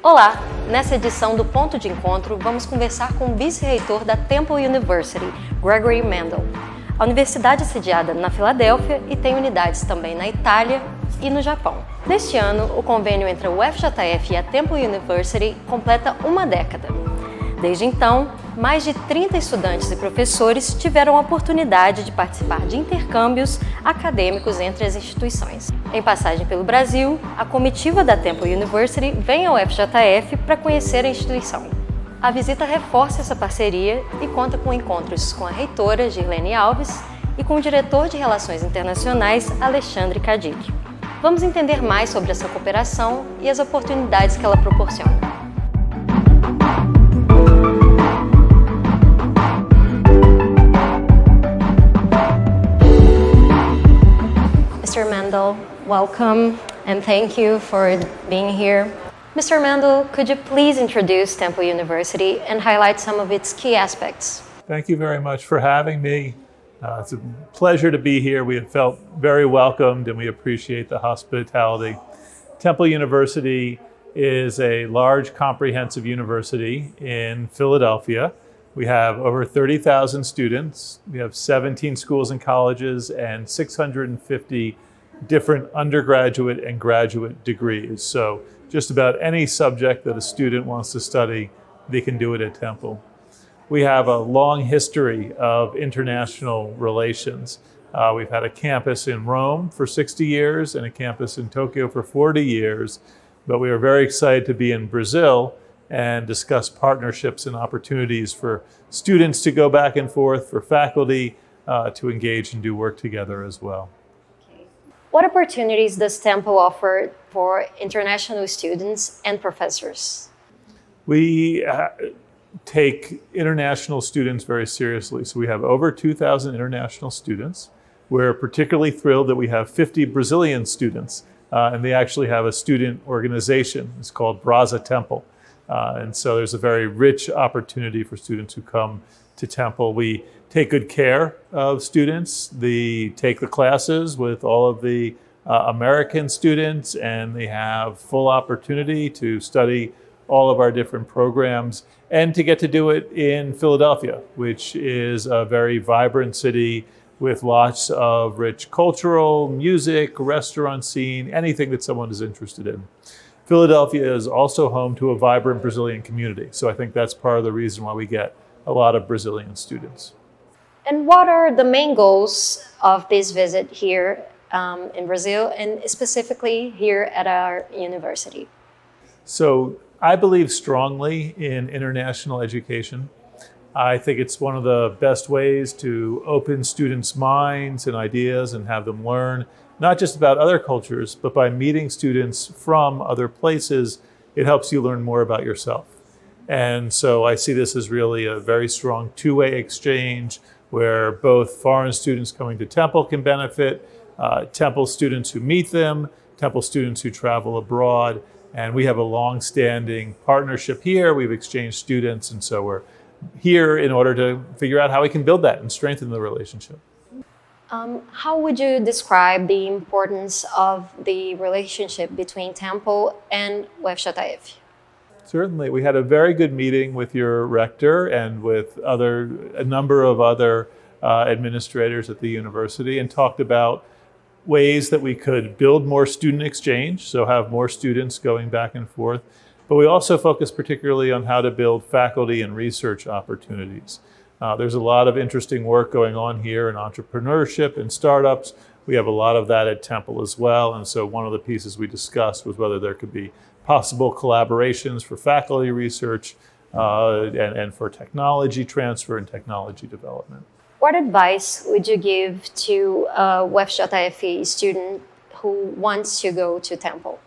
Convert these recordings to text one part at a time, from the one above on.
Olá! Nessa edição do Ponto de Encontro, vamos conversar com o Vice-Reitor da Tample University, Gregory Mandel. A universidade é sediada na Filadélfia e tem unidades também na Itália e no Japão. Neste ano, o convênio entre a UFJF e a Tample University completa uma década. Desde então, mais de 30 estudantes e professores tiveram a oportunidade de participar de intercâmbios acadêmicos entre as instituições. Em passagem pelo Brasil, a comitiva da Tample University vem ao UFJF para conhecer a instituição. A visita reforça essa parceria e conta com encontros com a reitora, Girlene Alves, e com o diretor de Relações Internacionais, Alexandre Kaique. Vamos entender mais sobre essa cooperação e as oportunidades que ela proporciona. Mr. Mandel, welcome and thank you for being here. Mr. Mandel, could you please introduce Tample University and highlight some of its key aspects? Thank you very much for having me. It's a pleasure to be here. We have felt very welcomed and we appreciate the hospitality. Tample University is a large comprehensive university in Philadelphia. We have over 30,000 students. We have 17 schools and colleges and 650 different undergraduate and graduate degrees. So just about any subject that a student wants to study, they can do it at Tample. We have a long history of international relations. We've had a campus in Rome for 60 years and a campus in Tokyo for 40 years, but we are very excited to be in Brazil and discuss partnerships and opportunities for students to go back and forth, for faculty to engage and do work together as well. What opportunities does Tample offer for international students and professors? We take international students very seriously. So we have over 2,000 international students. We're particularly thrilled that we have 50 Brazilian students, and they actually have a student organization. It's called Brasa Tample. And so there's a very rich opportunity for students who come to Tample. We take good care of students. They take the classes with all of the American students, and they have full opportunity to study all of our different programs and to get to do it in Philadelphia, which is a very vibrant city with lots of rich cultural, music, restaurant scene, anything that someone is interested in. Philadelphia is also home to a vibrant Brazilian community. So I think that's part of the reason why we get a lot of Brazilian students. And what are the main goals of this visit here in Brazil and specifically here at our university? So I believe strongly in international education. I think it's one of the best ways to open students' minds and ideas and have them learn, not just about other cultures, but by meeting students from other places, it helps you learn more about yourself. And so I see this as really a very strong two-way exchange where both foreign students coming to Tample can benefit, Tample students who meet them, Tample students who travel abroad. And we have a long-standing partnership here. We've exchanged students, and so we're here in order to figure out how we can build that and strengthen the relationship. How would you describe the importance of the relationship between Tample and UFJF? Certainly. We had a very good meeting with your rector and with a number of other administrators at the university and talked about ways that we could build more student exchange, so have more students going back and forth. But we also focus particularly on how to build faculty and research opportunities. There's a lot of interesting work going on here in entrepreneurship and startups. We have a lot of that at Tample as well. And so one of the pieces we discussed was whether there could be possible collaborations for faculty research and for technology transfer and technology development. What advice would you give to a UFJF student who wants to go to Tample?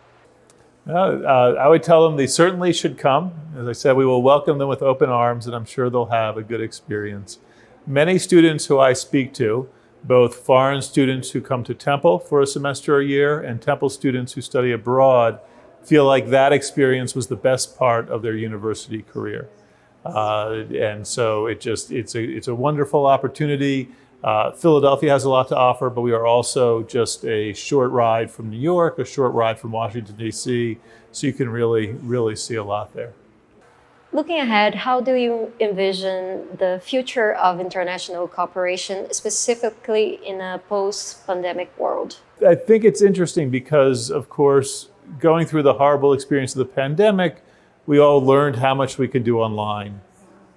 I would tell them they certainly should come. As I said, we will welcome them with open arms, and I'm sure they'll have a good experience. Many students who I speak to, both foreign students who come to Tample for a semester or a year and Tample students who study abroad, feel like that experience was the best part of their university career. And so it's a wonderful opportunity. Philadelphia has a lot to offer, but we are also just a short ride from New York, a short ride from Washington, D.C., so you can really see a lot there. Looking ahead, how do you envision the future of international cooperation, specifically in a post-pandemic world? I think it's interesting because, of course, going through the horrible experience of the pandemic, we all learned how much we could do online.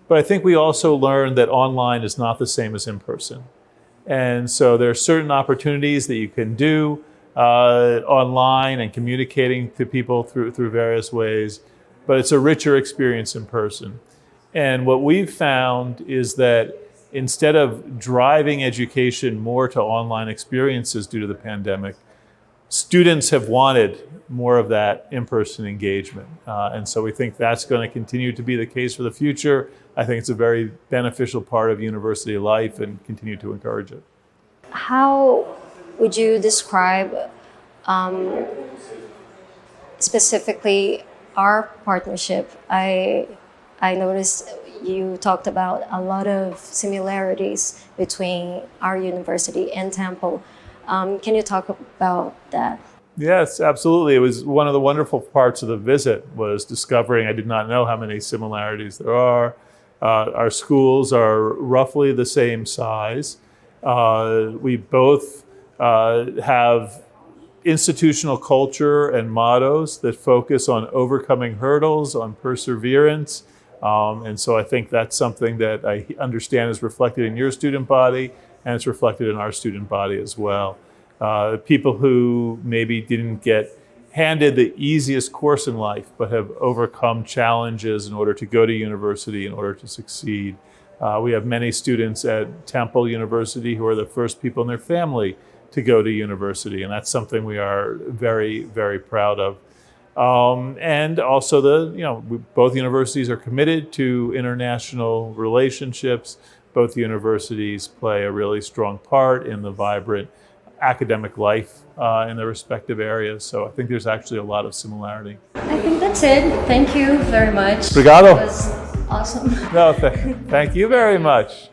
But I think we also learned that online is not the same as in person. And so there are certain opportunities that you can do online and communicating to people through various ways, but it's a richer experience in person. And what we've found is that instead of driving education more to online experiences due to the pandemic, students have wanted more of that in-person engagement. And so we think that's going to continue to be the case for the future. I think it's a very beneficial part of university life and continue to encourage it. How would you describe specifically our partnership? I noticed you talked about a lot of similarities between our university and Tample. Can you talk about that? Yes, absolutely. It was one of the wonderful parts of the visit was discovering I did not know how many similarities there are. Our schools are roughly the same size. We both have institutional culture and mottos that focus on overcoming hurdles, on perseverance. And so I think that's something that I understand is reflected in your student body, and it's reflected in our student body as well. People who maybe didn't get handed the easiest course in life, but have overcome challenges in order to go to university, in order to succeed. We have many students at Tample University who are the first people in their family to go to university, and that's something we are very proud of. And also both universities are committed to international relationships. Both universities play a really strong part in the vibrant academic life in their respective areas. So I think there's actually a lot of similarity. I think that's it. Thank you very much. Obrigado. It was awesome. No, thank you very much.